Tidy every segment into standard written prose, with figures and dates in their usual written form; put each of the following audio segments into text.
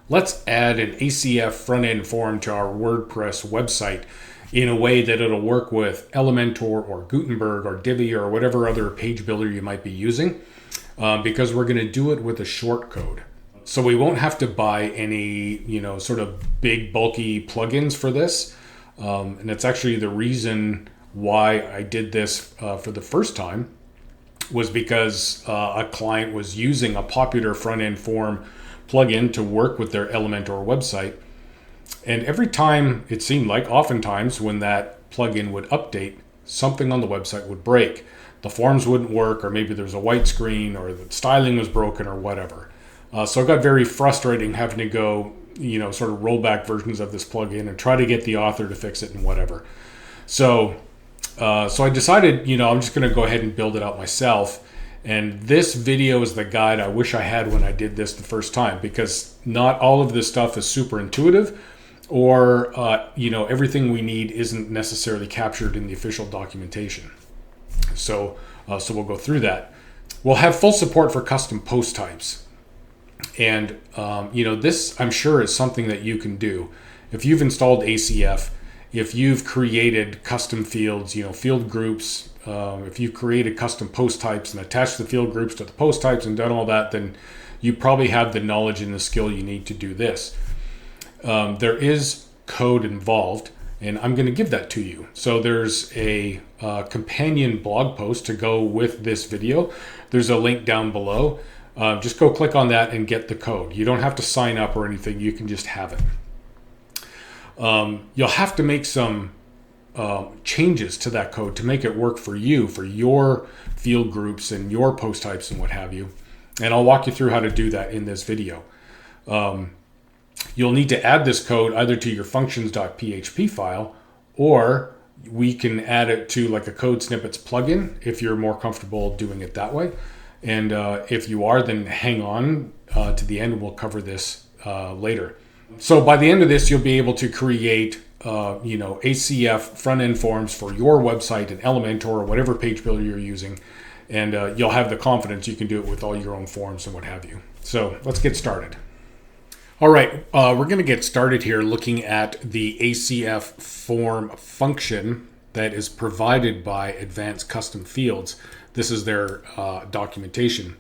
Let's add an ACF front-end form to our WordPress website in a way that it'll work with Elementor or Gutenberg or Divi or whatever other page builder you might be using, because we're going to do it with a shortcode. So we won't have to buy any, sort of big bulky plugins for this. And it's actually the reason why I did this for the first time was because a client was using a popular front-end form plugin to work with their Elementor website. And every time, it seemed like, oftentimes when that plugin would update, something on the website would break. The forms wouldn't work, or maybe there was a white screen, or the styling was broken, or whatever. So it got very frustrating having to go, sort of roll back versions of this plugin and try to get the author to fix it and whatever. So I decided, I'm just going to go ahead and build it out myself. And this video is the guide I wish I had when I did this the first time, because not all of this stuff is super intuitive, or everything we need isn't necessarily captured in the official documentation. So we'll go through that. We'll have full support for custom post types. And this, I'm sure, is something that you can do. If you've installed ACF, if you've created custom fields, field groups, if you've created custom post types and attached the field groups to the post types and done all that, then you probably have the knowledge and the skill you need to do this. There is code involved, and I'm going to give that to you. So there's a companion blog post to go with this video. There's a link down below. Just go click on that and get the code. You don't have to sign up or anything. You can just have it. You'll have to make some changes to that code to make it work for you, for your field groups and your post types and what have you. And I'll walk you through how to do that in this video. You'll need to add this code either to your functions.php file, or we can add it to like a code snippets plugin if you're more comfortable doing it that way. And if you are, then hang on to the end and we'll cover this later. So by the end of this, you'll be able to create ACF front-end forms for your website in Elementor or whatever page builder you're using. And you'll have the confidence you can do it with all your own forms and what have you. So let's get started. All right, we're going to get started here looking at the ACF form function that is provided by Advanced Custom Fields. This is their documentation.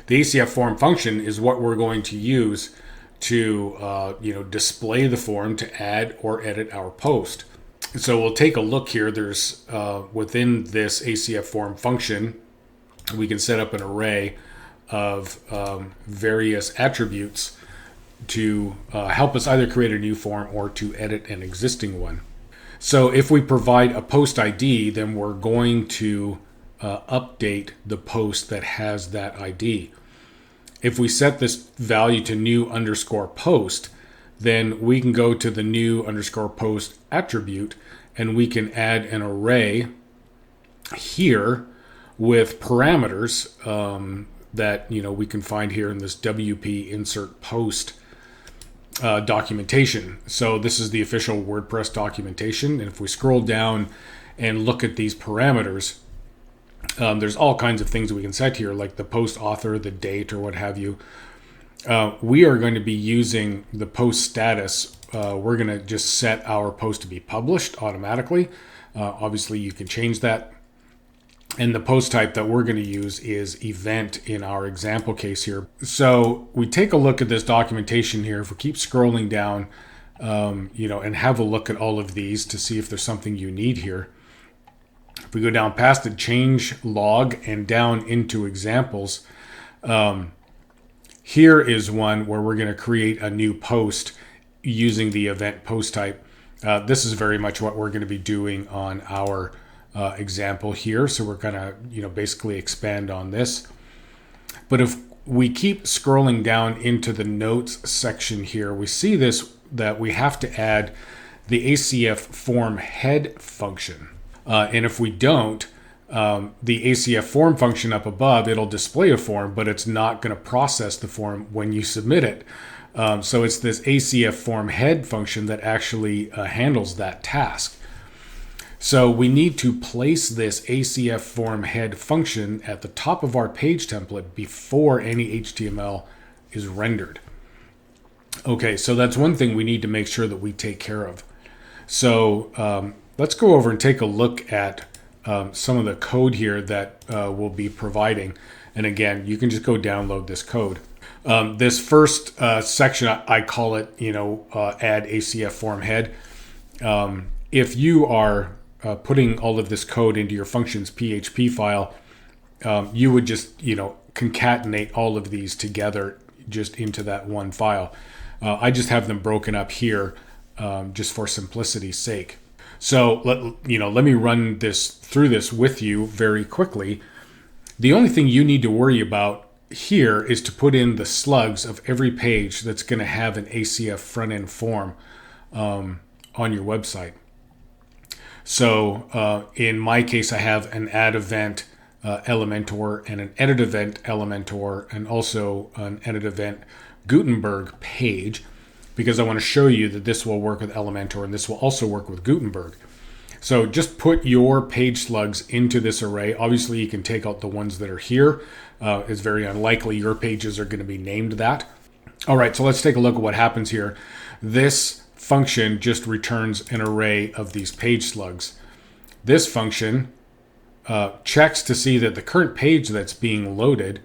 The ACF form function is what we're going to use to display the form to add or edit our post. So we'll take a look here. There's within this ACF form function, we can set up an array of various attributes to help us either create a new form or to edit an existing one. So if we provide a post ID, then we're going to update the post that has that ID. If we set this value to new underscore post, then we can go to the new underscore post attribute and we can add an array here with parameters that we can find here in this WP insert post documentation. So this is the official WordPress documentation. And if we scroll down and look at these parameters, there's all kinds of things that we can set here, like the post author, the date, or what have you. We are going to be using the post status. We're going to just set our post to be published automatically. Obviously, you can change that. And the post type that we're going to use is event in our example case here. So we take a look at this documentation here. If we keep scrolling down, and have a look at all of these to see if there's something you need here. If we go down past the change log and down into examples, here is one where we're going to create a new post using the event post type. This is very much what we're going to be doing on our example here. So we're going to, basically expand on this. But if we keep scrolling down into the notes section here, we see that we have to add the ACF form head function. And if we don't, the ACF form function up above, it'll display a form, but it's not going to process the form when you submit it. So it's this ACF form head function that actually handles that task. So we need to place this ACF form head function at the top of our page template before any HTML is rendered. Okay, so that's one thing we need to make sure that we take care of. So let's go over and take a look at some of the code here that we'll be providing. And again, you can just go download this code. This first section, I call it, add ACF form head. If you are putting all of this code into your functions PHP file, you would just, concatenate all of these together just into that one file. I just have them broken up here just for simplicity's sake. So let me run through this with you very quickly. The only thing you need to worry about here is to put in the slugs of every page that's going to have an ACF front-end form on your website. So in my case, I have an add event Elementor and an edit event Elementor and also an edit event Gutenberg page, because I want to show you that this will work with Elementor and this will also work with Gutenberg. So just put your page slugs into this array. Obviously, you can take out the ones that are here. It's very unlikely your pages are going to be named that. All right, so let's take a look at what happens here. This function just returns an array of these page slugs. This function checks to see that the current page that's being loaded,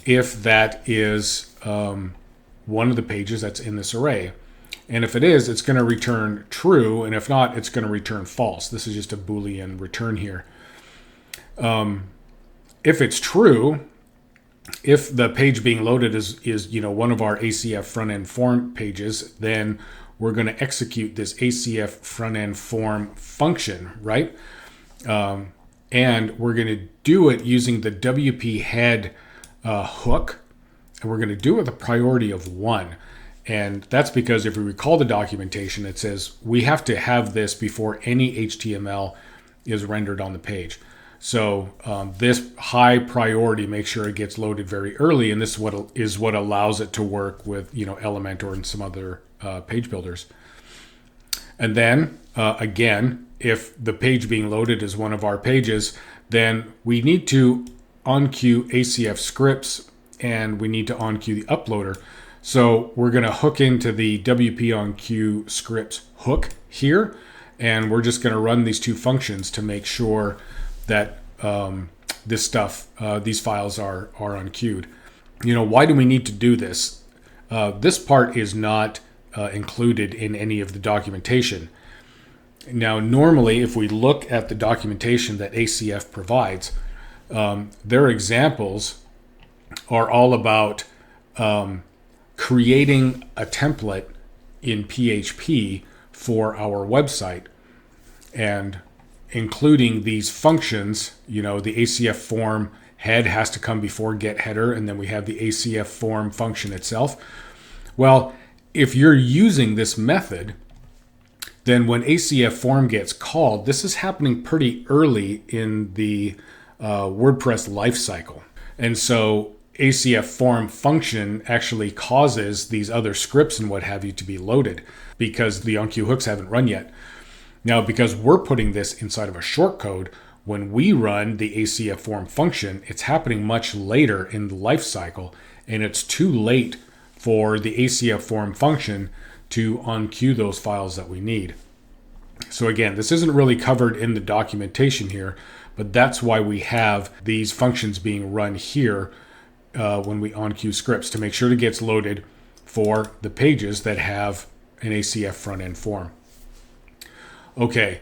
if that is one of the pages that's in this array. And if it is, it's going to return true, and if not, it's going to return false. This is just a Boolean return here. If it's true, if the page being loaded is one of our ACF front-end form pages, then we're going to execute this ACF front-end form function, right? And we're going to do it using the WP head hook, and we're going to do it with a priority of 1. And that's because if we recall the documentation, it says we have to have this before any HTML is rendered on the page. So this high priority, make sure it gets loaded very early, and this is what allows it to work with Elementor and some other page builders. And then again, if the page being loaded is one of our pages, then we need to on-queue ACF scripts and we need to on-queue the uploader. So we're going to hook into the WP on queue scripts hook here, and we're just going to run these two functions to make sure that these files are unqueued. Why do we need to do this? This part is not included in any of the documentation. Now, normally, if we look at the documentation that ACF provides, their examples are all about creating a template in PHP for our website and including these functions. The ACF form head has to come before get header, and then we have the ACF form function itself. Well, if you're using this method, then when ACF form gets called, this is happening pretty early in the WordPress lifecycle. And so ACF form function actually causes these other scripts and what have you to be loaded because the onQ hooks haven't run yet. Now, because we're putting this inside of a shortcode, when we run the ACF form function, it's happening much later in the life cycle, and it's too late for the ACF form function to onQ those files that we need. So again, this isn't really covered in the documentation here, but that's why we have these functions being run here when we onQ scripts to make sure it gets loaded for the pages that have an ACF front-end form. Okay,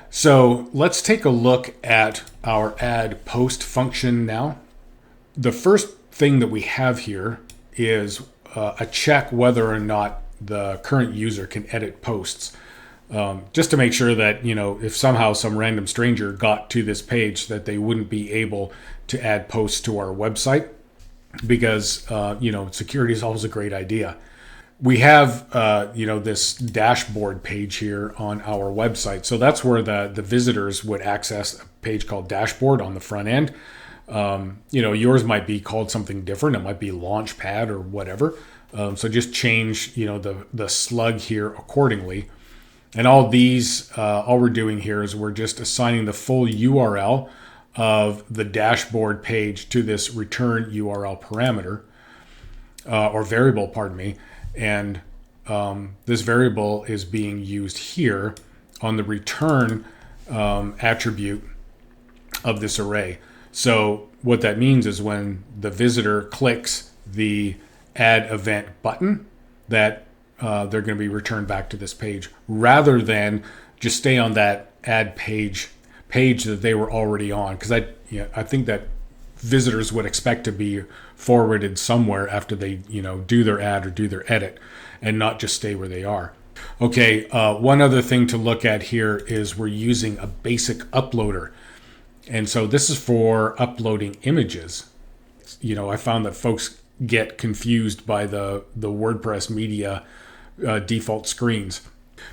so let's take a look at our add post function now. The first thing that we have here is a check whether or not the current user can edit posts. Just to make sure that, if somehow some random stranger got to this page, that they wouldn't be able to add posts to our website. Because security is always a great idea. We have this dashboard page here on our website, so that's where the visitors would access a page called dashboard on the front end. Yours might be called something different. It might be Launchpad or whatever. So just change the slug here accordingly. And all we're doing here is we're just assigning the full URL of the dashboard page to this return URL parameter or variable, and this variable is being used here on the return attribute of this array. So what that means is when the visitor clicks the add event button, that they're going to be returned back to this page rather than just stay on that add page that they were already on. Because I think that visitors would expect to be forwarded somewhere after they do their add or do their edit, and not just stay where they are. Okay, one other thing to look at here is we're using a basic uploader. And so this is for uploading images. I found that folks get confused by the WordPress media default screens.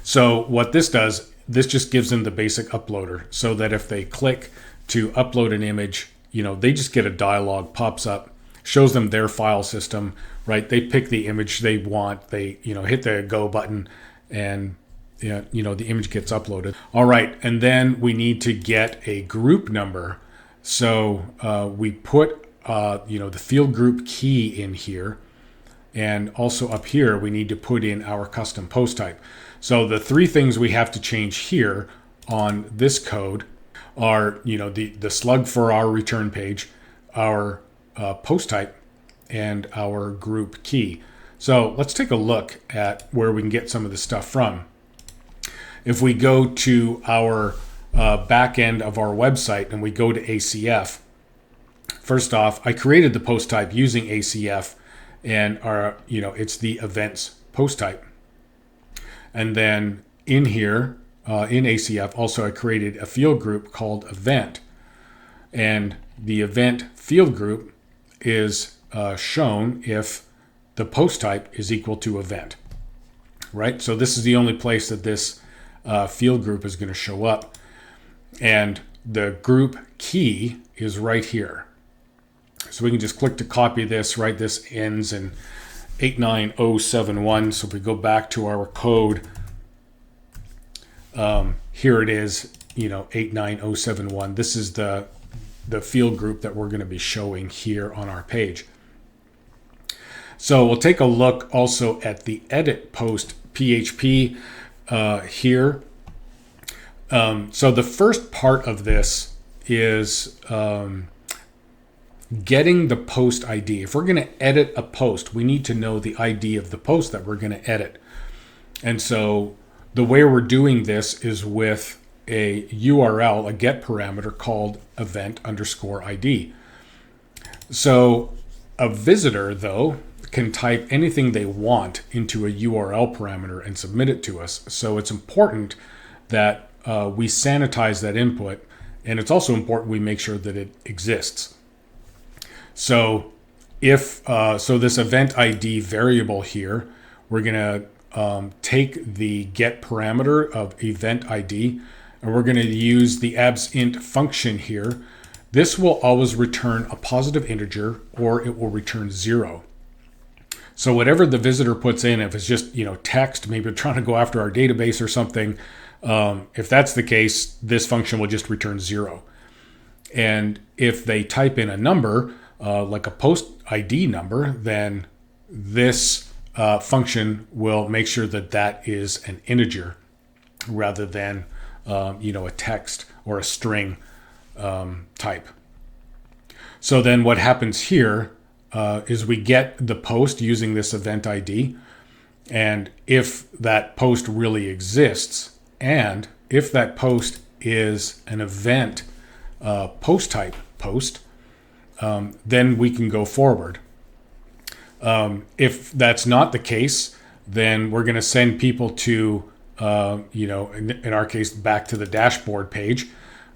So what this does, this just gives them the basic uploader so that if they click to upload an image, they just get a dialog pops up, shows them their file system, right? They pick the image they want, they hit the go button, and the image gets uploaded. All right, and then we need to get a group number. So we put the field group key in here, and also up here we need to put in our custom post type. So the three things we have to change here on this code are the slug for our return page, our post type, and our group key. So let's take a look at where we can get some of this stuff from. If we go to our back end of our website and we go to ACF, first off, I created the post type using ACF, and it's the events post type. And then in here, in ACF, also I created a field group called event. And the event field group is shown if the post type is equal to event, right? So this is the only place that this field group is going to show up. And the group key is right here. So we can just click to copy this, right? This ends in 89071. So if we go back to our code, here it is, 89071. This is the field group that we're going to be showing here on our page. So we'll take a look also at the edit post PHP here. So the first part of this is getting the post ID. If we're going to edit a post, we need to know the ID of the post that we're going to edit. And so the way we're doing this is with a URL, a get parameter called event_ID. So a visitor, though, can type anything they want into a URL parameter and submit it to us. So it's important that we sanitize that input, and it's also important we make sure that it exists. So if this event ID variable here, we're going to take the get parameter of event ID, and we're going to use the absint function here. This will always return a positive integer, or it will return 0. So whatever the visitor puts in, if it's just text, maybe trying to go after our database or something, if that's the case, this function will just return 0. And if they type in a number, like a post ID number, then this function will make sure that that is an integer rather than a text or a string type. So then what happens here is we get the post using this event ID, and if that post really exists, and if that post is an event post type post, then we can go forward. If that's not the case, then we're going to send people to, in our case, back to the dashboard page.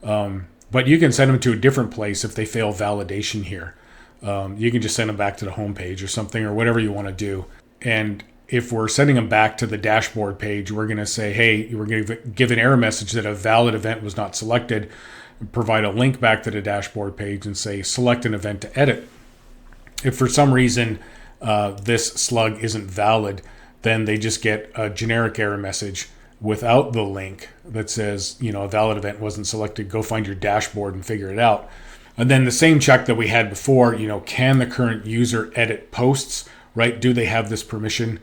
But you can send them to a different place if they fail validation here. You can just send them back to the home page or something, or whatever you want to do. And if we're sending them back to the dashboard page, we're going to say, hey, we're going to give an error message that a valid event was not selected, provide a link back to the dashboard page and say, select an event to edit. If for some reason this slug isn't valid, then they just get a generic error message without the link that says, a valid event wasn't selected. Go find your dashboard and figure it out. And then the same check that we had before, can the current user edit posts, right? Do they have this permission?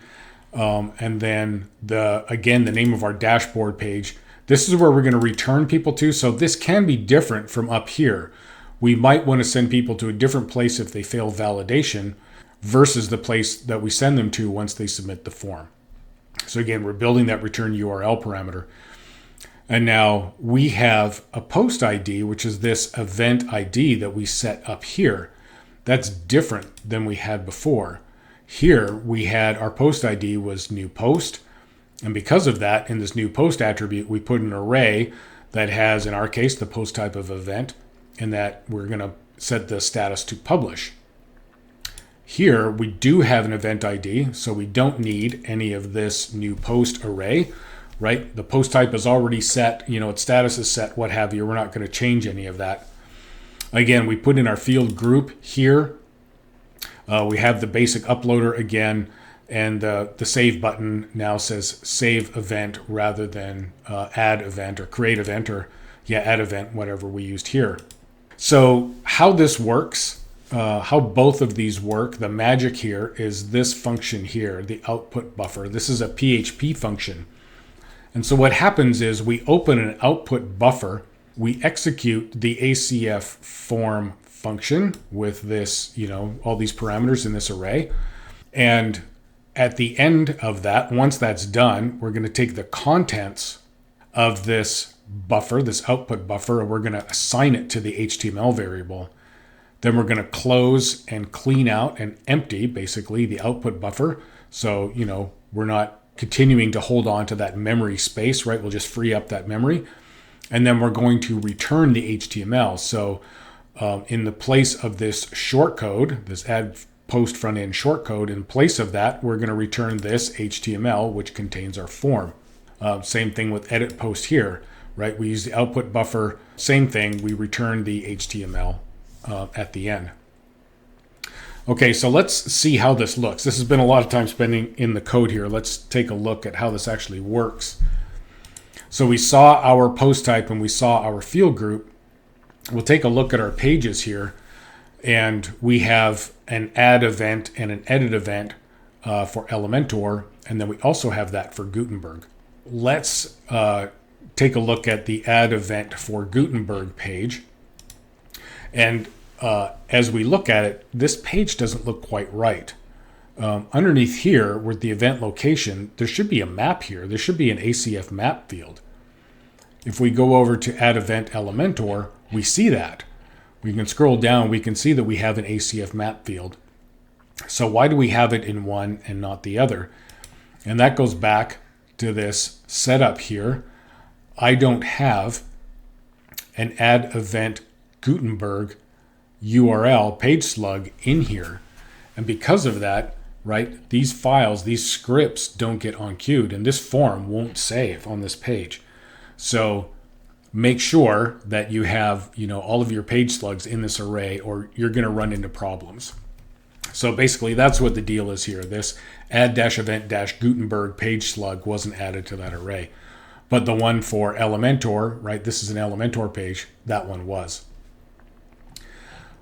And then again, the name of our dashboard page. This is where we're going to return people to. So this can be different from up here. We might want to send people to a different place if they fail validation versus the place that we send them to once they submit the form. So again, we're building that return URL parameter. And now we have a post ID, which is this event ID that we set up here. That's different than we had before. Here we had our post ID was new post. And because of that, in this new post attribute, we put an array that has, in our case, the post type of event, and that we're going to set the status to publish. Here we do have an event ID, so we don't need any of this new post array, right? The post type is already set, its status is set, what have you. We're not going to change any of that. Again, we put in our field group here. We have the basic uploader again, and the save button now says save event rather than add event or create event or add event, whatever we used here. So how this works, how both of these work, the magic here is this function here, the output buffer. This is a PHP function. And so what happens is we open an output buffer, we execute the ACF form function with this, all these parameters in this array. And at the end of that, once that's done, we're going to take the contents of this buffer, this output buffer, and we're going to assign it to the HTML variable. Then we're going to close and clean out and empty, basically, the output buffer. So, we're not continuing to hold on to that memory space, right? We'll just free up that memory. And then we're going to return the HTML. So in the place of this shortcode, this add post front end shortcode, in place of that, we're going to return this HTML, which contains our form. Same thing with edit post here, right? We use the output buffer, same thing, we return the HTML at the end. Okay, so let's see how this looks. This has been a lot of time spending in the code here. Let's take a look at how this actually works. So we saw our post type and we saw our field group. We'll take a look at our pages here, and we have an add event and an edit event for Elementor, and then we also have that for Gutenberg. Let's take a look at the add event for Gutenberg page. And as we look at it, this page doesn't look quite right. Underneath here, with the event location, there should be a map here. There should be an ACF map field. If we go over to add event Elementor, we see that. We can scroll down, we can see that we have an ACF map field. So why do we have it in one and not the other? And that goes back to this setup here. I don't have an add event Gutenberg URL page slug in here. And because of that, right, these files, these scripts don't get unqueued, and this form won't save on this page. So make sure that you have, all of your page slugs in this array, or you're going to run into problems. So basically, that's what the deal is here. This add-event-Gutenberg page slug wasn't added to that array. But the one for Elementor, right, this is an Elementor page, that one was.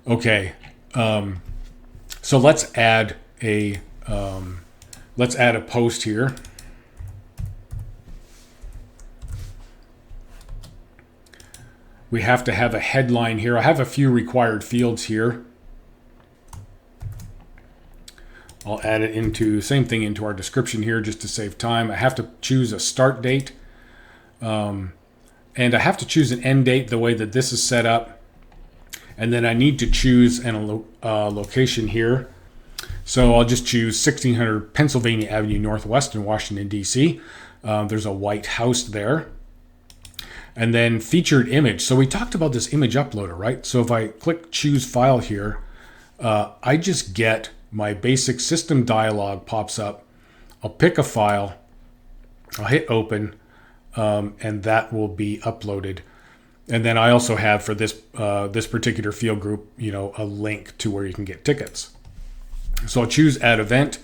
Okay, so let's add a post here. We have to have a headline here. I have a few required fields here. I'll add it into, same thing, into our description here just to save time. I have to choose a start date. And I have to choose an end date the way that this is set up. And then I need to choose a location here. So I'll just choose 1600 Pennsylvania Avenue Northwest in Washington, D.C. There's a white house there. And then featured image. So we talked about this image uploader, right? So if I click choose file here, I just get my basic system dialog pops up. I'll pick a file, I'll hit open, and that will be uploaded. And then I also have for this this particular field group, a link to where you can get tickets. So I'll choose add event.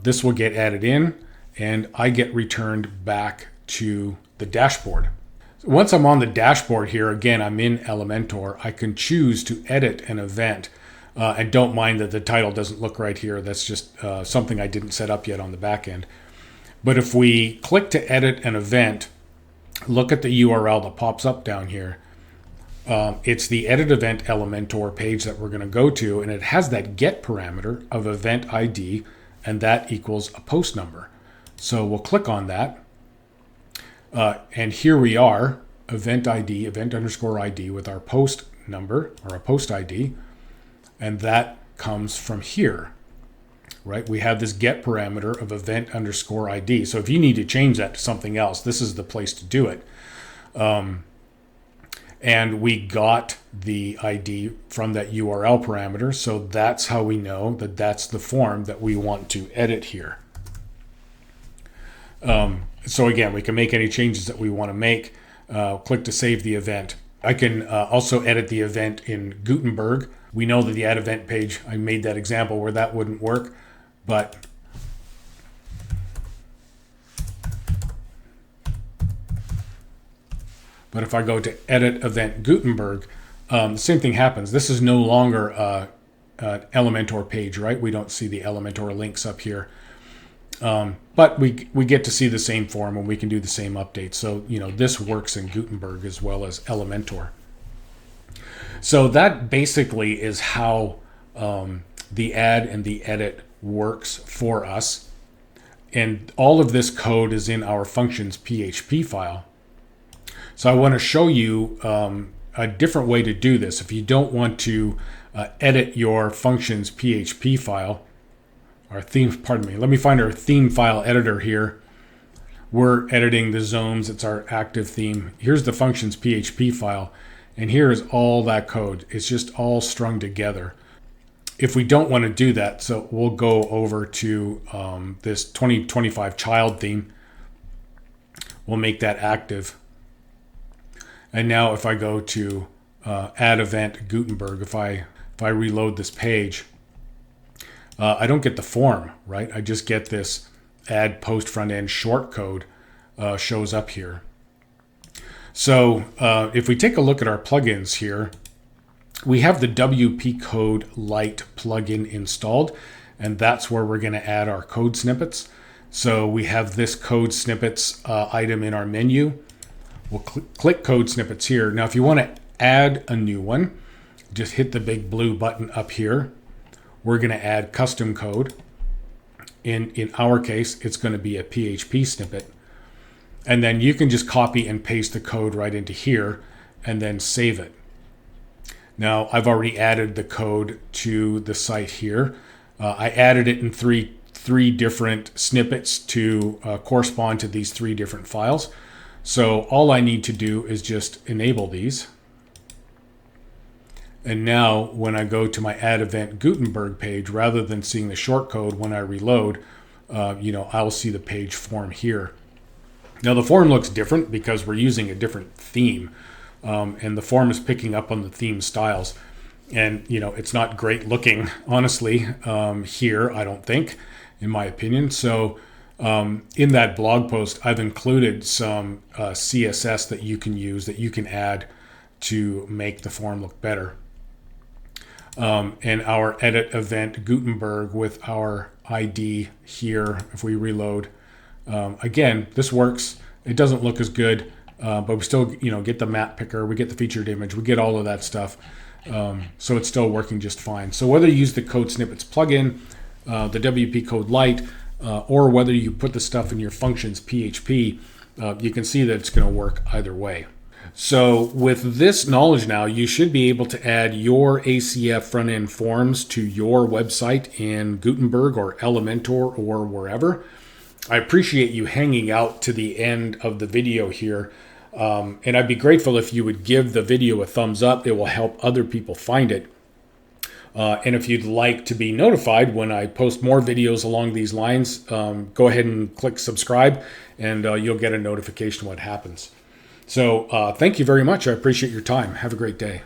This will get added in, and I get returned back to the dashboard. So once I'm on the dashboard here, again, I'm in Elementor. I can choose to edit an event. And don't mind that the title doesn't look right here. That's just something I didn't set up yet on the back end. But if we click to edit an event, look at the URL that pops up down here. It's the edit event Elementor page that we're going to go to, and it has that get parameter of event ID, and that equals a post number. So we'll click on that. And here we are, event ID, event underscore ID with our post number or a post ID. And that comes from here, right? We have this get parameter of event underscore ID. So if you need to change that to something else, this is the place to do it. And we got the ID from that URL parameter. So that's how we know that that's the form that we want to edit here. So again, we can make any changes that we want to make. Click to save the event. I can also edit the event in Gutenberg. We know that the add event page, I made that example where that wouldn't work, but if I go to edit event Gutenberg, the same thing happens. This is no longer an Elementor page, right? We don't see the Elementor links up here. But we get to see the same form and we can do the same updates. So, this works in Gutenberg as well as Elementor. So that basically is how the add and the edit works for us. And all of this code is in our functions PHP file. So I want to show you a different way to do this. If you don't want to edit your functions PHP file, our theme, pardon me, let me find our theme file editor here. We're editing the zones. It's our active theme. Here's the functions PHP file. And here is all that code. It's just all strung together. If we don't want to do that, so we'll go over to this 2025 child theme. We'll make that active. And now if I go to add event Gutenberg, if I reload this page, I don't get the form, right? I just get this add post front end shortcode shows up here. So if we take a look at our plugins here, we have the WP Code Lite plugin installed, and that's where we're going to add our code snippets. So we have this code snippets item in our menu. We'll click code snippets here. Now, if you want to add a new one, just hit the big blue button up here. We're going to add custom code. In our case, it's going to be a PHP snippet. And then you can just copy and paste the code right into here and then save it. Now, I've already added the code to the site here. I added it in three different snippets to correspond to these three different files. So all I need to do is just enable these. And now when I go to my add event Gutenberg page, rather than seeing the shortcode when I reload, I'll see the page form here. Now the form looks different because we're using a different theme, and the form is picking up on the theme styles. And it's not great looking, honestly, here, I don't think, in my opinion. So in that blog post, I've included some CSS that you can use, that you can add to make the form look better. And our edit event Gutenberg with our ID here, if we reload, again, this works. It doesn't look as good, but we still, get the map picker, we get the featured image, we get all of that stuff. So it's still working just fine. So whether you use the code snippets plugin, the WP Code Lite, or whether you put the stuff in your functions PHP, you can see that it's going to work either way. So with this knowledge now, you should be able to add your ACF front-end forms to your website in Gutenberg or Elementor or wherever. I appreciate you hanging out to the end of the video here. And I'd be grateful if you would give the video a thumbs up. It will help other people find it. And if you'd like to be notified when I post more videos along these lines, go ahead and click subscribe, and you'll get a notification what happens. So thank you very much. I appreciate your time. Have a great day.